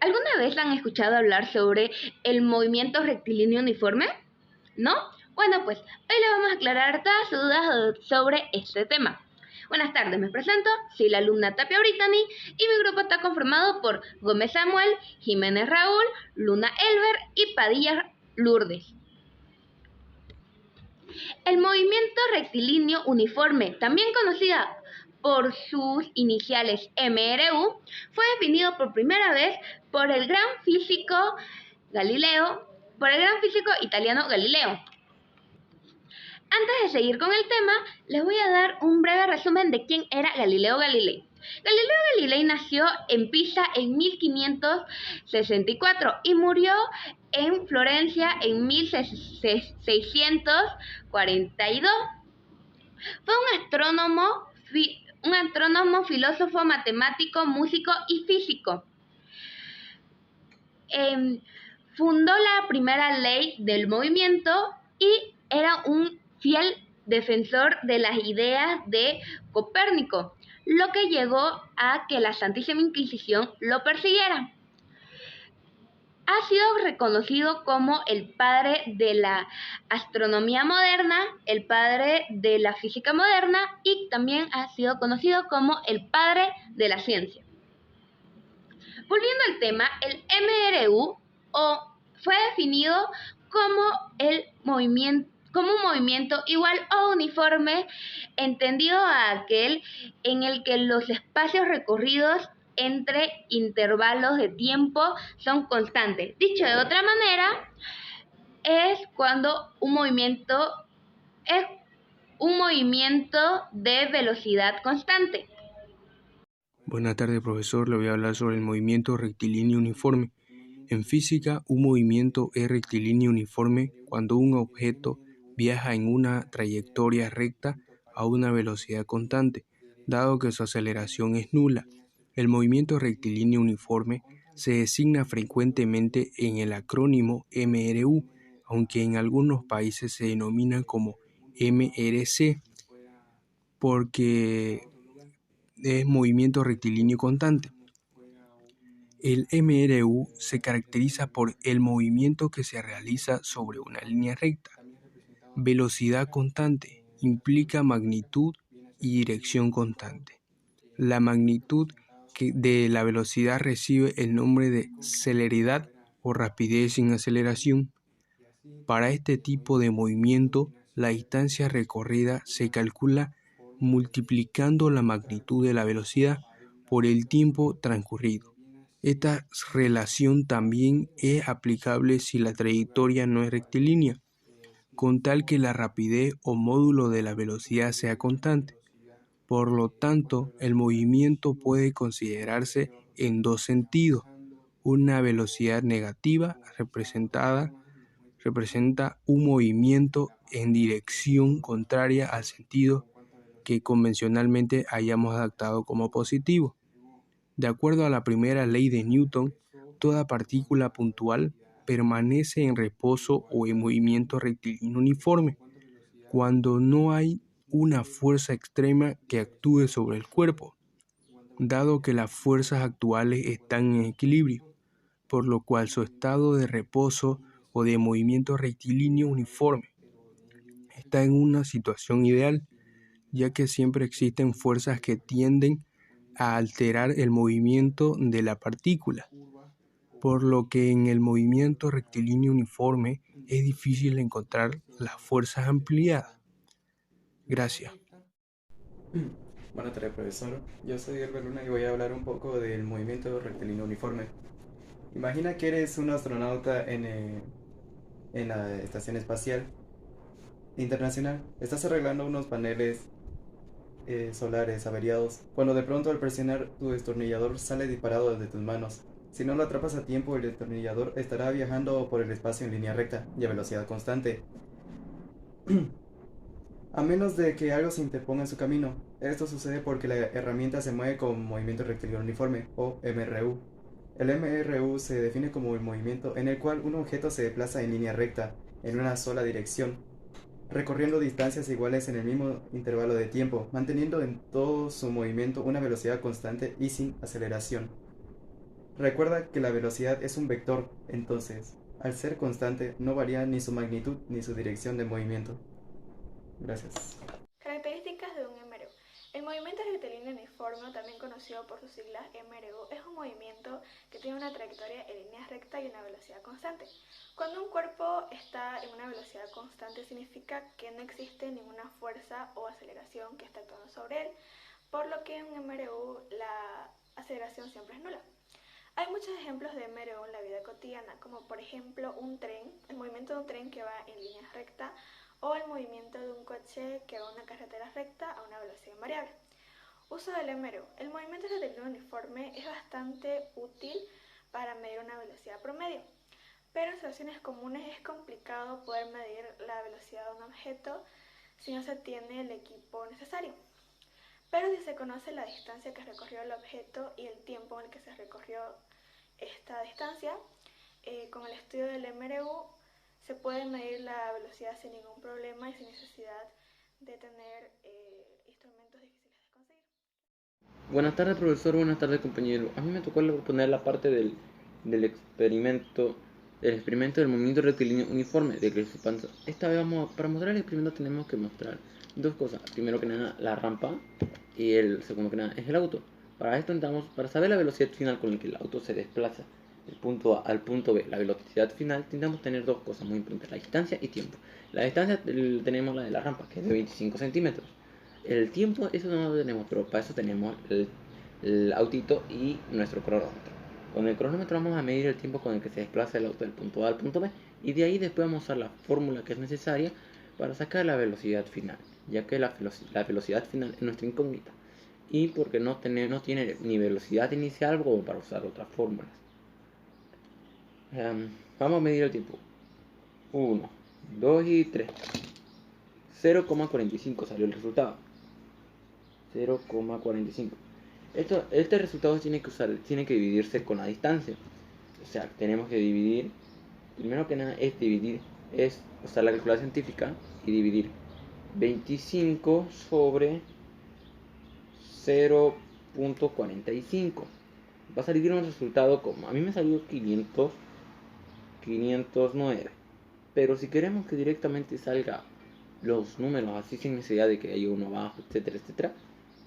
¿Alguna vez han escuchado hablar sobre el movimiento rectilíneo uniforme? ¿No? Bueno, pues hoy le vamos a aclarar todas sus dudas sobre este tema. Buenas tardes, me presento, soy la alumna Tapia Brittany y mi grupo está conformado por Gómez Samuel, Jiménez Raúl, Luna Elber y Padilla Lourdes. El movimiento rectilíneo uniforme, también conocida por sus iniciales MRU, fue definido por primera vez por el gran físico italiano Galileo. Antes de seguir con el tema, les voy a dar un breve resumen de quién era Galileo Galilei. Galileo Galilei nació en Pisa en 1564 y murió en Florencia en 1642. Fue un astrónomo, filósofo, matemático, músico y físico. Fundó la primera ley del movimiento y era un fiel defensor de las ideas de Copérnico, lo que llegó a que la Santísima Inquisición lo persiguiera. Ha sido reconocido como el padre de la astronomía moderna, el padre de la física moderna y también ha sido conocido como el padre de la ciencia. Volviendo al tema, el MRU fue definido como un movimiento igual o uniforme, entendido a aquel en el que los espacios recorridos entre intervalos de tiempo son constantes. Dicho de otra manera, es cuando un movimiento es un movimiento de velocidad constante. Buenas tardes, profesor. Le voy a hablar sobre el movimiento rectilíneo uniforme. En física, un movimiento es rectilíneo uniforme cuando un objeto viaja en una trayectoria recta a una velocidad constante, dado que su aceleración es nula. El movimiento rectilíneo uniforme se designa frecuentemente en el acrónimo MRU, aunque en algunos países se denomina como MRC, porque es movimiento rectilíneo constante. El MRU se caracteriza por el movimiento que se realiza sobre una línea recta. Velocidad constante implica magnitud y dirección constante. La magnitud de la velocidad recibe el nombre de celeridad o rapidez sin aceleración. Para este tipo de movimiento, la distancia recorrida se calcula multiplicando la magnitud de la velocidad por el tiempo transcurrido. Esta relación también es aplicable si la trayectoria no es rectilínea, con tal que la rapidez o módulo de la velocidad sea constante. Por lo tanto, el movimiento puede considerarse en dos sentidos. Una velocidad negativa representa un movimiento en dirección contraria al sentido que convencionalmente hayamos adaptado como positivo. De acuerdo a la primera ley de Newton, toda partícula puntual permanece en reposo o en movimiento rectilíneo uniforme cuando no hay una fuerza extrema que actúe sobre el cuerpo, dado que las fuerzas actuales están en equilibrio, por lo cual su estado de reposo o de movimiento rectilíneo uniforme está en una situación ideal, ya que siempre existen fuerzas que tienden a alterar el movimiento de la partícula, por lo que en el movimiento rectilíneo uniforme es difícil encontrar las fuerzas ampliadas. Gracias. Buenas tardes, profesor. Yo soy Herbert Luna y voy a hablar un poco del movimiento rectilíneo uniforme. Imagina que eres un astronauta en la Estación Espacial Internacional. Estás arreglando unos paneles solares averiados, cuando de pronto al presionar tu destornillador sale disparado desde tus manos. Si no lo atrapas a tiempo, el destornillador estará viajando por el espacio en línea recta y a velocidad constante, a menos de que algo se interponga en su camino. Esto sucede porque la herramienta se mueve con movimiento rectilíneo uniforme, o MRU. El MRU se define como el movimiento en el cual un objeto se desplaza en línea recta, en una sola dirección, recorriendo distancias iguales en el mismo intervalo de tiempo, manteniendo en todo su movimiento una velocidad constante y sin aceleración. Recuerda que la velocidad es un vector, entonces, al ser constante, no varía ni su magnitud ni su dirección de movimiento. Gracias. Características de un MRU. El movimiento rectilíneo uniforme, también conocido por sus siglas MRU, es un movimiento que tiene una trayectoria en línea recta y una velocidad constante. Cuando un cuerpo está en una velocidad constante, significa que no existe ninguna fuerza o aceleración que esté actuando sobre él, por lo que en un MRU la aceleración siempre es nula. Hay muchos ejemplos de MRU en la vida cotidiana, como por ejemplo un tren, el movimiento de un tren que va en línea recta, o el movimiento de un coche que va en una carretera recta a una velocidad variable. Uso del MRU. El movimiento rectilíneo uniforme es bastante útil para medir una velocidad promedio, pero en situaciones comunes es complicado poder medir la velocidad de un objeto si no se tiene el equipo necesario. Pero si se conoce la distancia que recorrió el objeto y el tiempo en el que se recorrió esta distancia, con el estudio del MRU se puede medir la velocidad sin ningún problema y sin necesidad de tener instrumentos difíciles de conseguir. Buenas tardes, profesor. Buenas tardes, compañero. A mí me tocó poner la parte del experimento del movimiento rectilíneo uniforme de Clexus Panza. Esta vez para mostrar el experimento tenemos que mostrar dos cosas. Primero que nada, la rampa, y el segundo que nada es el auto. Para esto para saber la velocidad final con la que el auto se desplaza del punto A al punto B, la velocidad final, intentamos tener dos cosas muy importantes: la distancia y tiempo. La distancia tenemos la de la rampa, que es de 25 centímetros. El tiempo, eso no lo tenemos, pero para eso tenemos el autito y nuestro cronómetro. Con el cronómetro vamos a medir el tiempo con el que se desplaza el auto del punto A al punto B, y de ahí después vamos a usar la fórmula que es necesaria para sacar la velocidad final, ya que la velocidad final es nuestra incógnita, y porque no tiene ni velocidad inicial como para usar otras fórmulas. Vamos a medir el tiempo. 1, 2 y 3. 0,45 salió el resultado. 0,45. Este resultado tiene que dividirse con la distancia. O sea, tenemos que dividir. Primero que nada es usar la calculadora científica y dividir 25 sobre 0,45. Va a salir un resultado como, a mí me salió 509. Pero si queremos que directamente salga los números así sin necesidad de que haya uno abajo, etcétera, etcétera,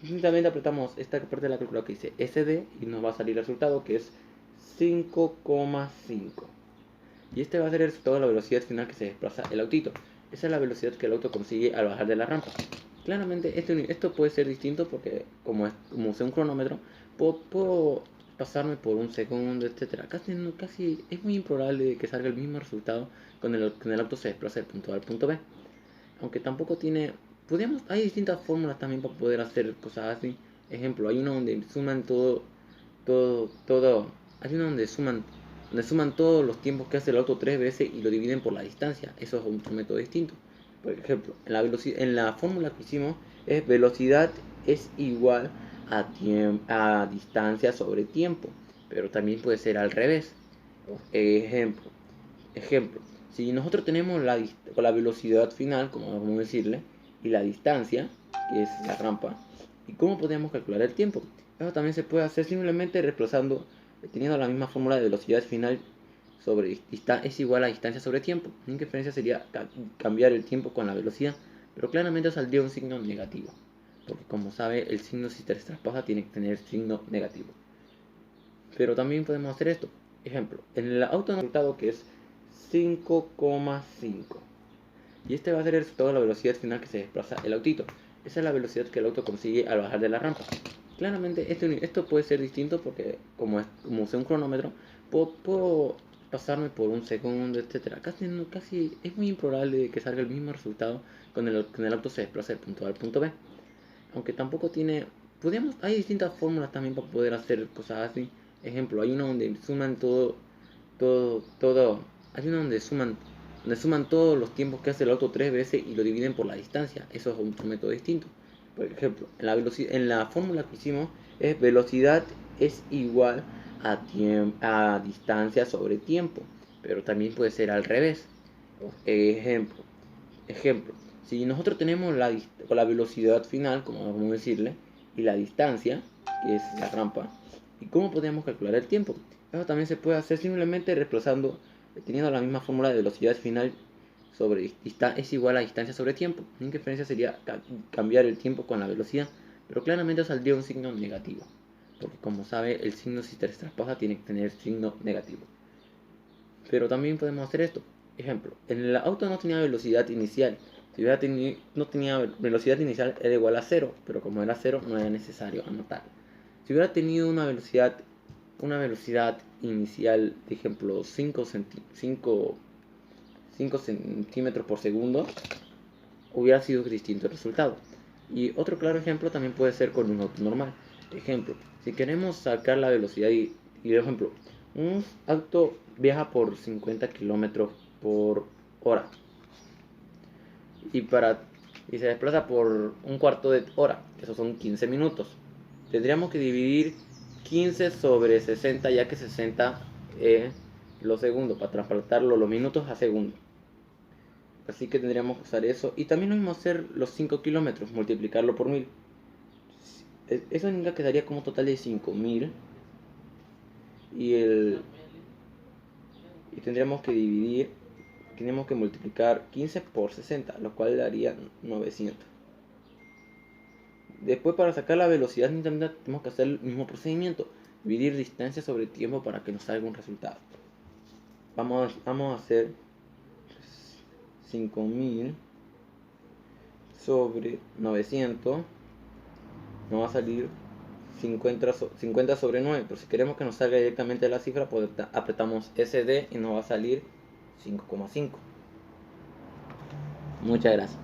simplemente apretamos esta parte de la calculadora que dice SD y nos va a salir el resultado, que es 5,5. Y este va a ser el resultado de la velocidad final que se desplaza el autito. Esa es la velocidad que el auto consigue al bajar de la rampa. Claramente esto puede ser distinto porque como usé un cronómetro, puedo pasarme por un segundo, etcétera. Casi es muy improbable que salga el mismo resultado con el auto se desplaza del punto A al punto B. Aunque tampoco hay distintas fórmulas también para poder hacer cosas así. Ejemplo, hay una donde suman hay una donde suman todos los tiempos que hace el auto 3 veces y lo dividen por la distancia. Eso es otro método distinto. Por ejemplo, en la fórmula que hicimos es velocidad es igual a distancia sobre tiempo, pero también puede ser al revés. Ejemplo, si nosotros tenemos la velocidad final, como vamos a decirle, y la distancia, que es la rampa, ¿y cómo podemos calcular el tiempo? Eso también se puede hacer simplemente teniendo la misma fórmula de velocidad final es igual a distancia sobre tiempo. La única diferencia sería cambiar el tiempo con la velocidad, pero claramente saldría un signo negativo, porque como sabe, el signo si se traspasa tiene que tener signo negativo. Pero también podemos hacer esto. Ejemplo, en el auto nos ha resultado que es 5,5. Y este va a ser el resultado de la velocidad final que se desplaza el autito. Esa es la velocidad que el auto consigue al bajar de la rampa. Claramente esto puede ser distinto porque como usé un cronómetro, puedo pasarme por un segundo, etcétera. Casi es muy improbable que salga el mismo resultado con el auto se desplaza del punto A al punto B. Aunque tampoco hay distintas fórmulas también para poder hacer cosas así. Ejemplo, hay una donde suman hay una donde suman todos los tiempos que hace el auto 3 veces y lo dividen por la distancia. Eso es otro método distinto. Por ejemplo, en la fórmula que hicimos es velocidad es igual a distancia sobre tiempo, pero también puede ser al revés. Ejemplo, si nosotros tenemos la velocidad final, como vamos a decirle, y la distancia, que es la rampa, ¿y cómo podemos calcular el tiempo? Eso también se puede hacer simplemente reemplazando, teniendo la misma fórmula de velocidad final sobre es igual a distancia sobre tiempo. La única diferencia sería cambiar el tiempo con la velocidad, pero claramente saldría un signo negativo, porque como sabe, el signo si se traspasa tiene que tener signo negativo. Pero también podemos hacer esto. Ejemplo, en el auto no tenía velocidad inicial. Si no tenía velocidad inicial era igual a 0, pero como era 0 no era necesario anotar. Si hubiera tenido una velocidad inicial, de ejemplo, 5 centímetros por segundo, hubiera sido distinto el resultado. Y otro claro ejemplo también puede ser con un auto normal. Ejemplo, si queremos sacar la velocidad por ejemplo, un auto viaja por 50 kilómetros por hora y se desplaza por un cuarto de hora, esos son 15 minutos. Tendríamos que dividir 15 sobre 60, ya que 60 es los segundos, para transportarlo los minutos a segundos. Así que tendríamos que usar eso. Y también lo mismo hacer los 5 kilómetros, multiplicarlo por 1000. Eso indica que daría como total de 5000. Y tendríamos que multiplicar 15 por 60, lo cual daría 900. Después, para sacar la velocidad tenemos que hacer el mismo procedimiento, dividir distancia sobre tiempo para que nos salga un resultado. Vamos a hacer 5000 sobre 900, nos va a salir 50 sobre 9, pero si queremos que nos salga directamente la cifra, pues apretamos SD y nos va a salir 5,5. Muchas gracias.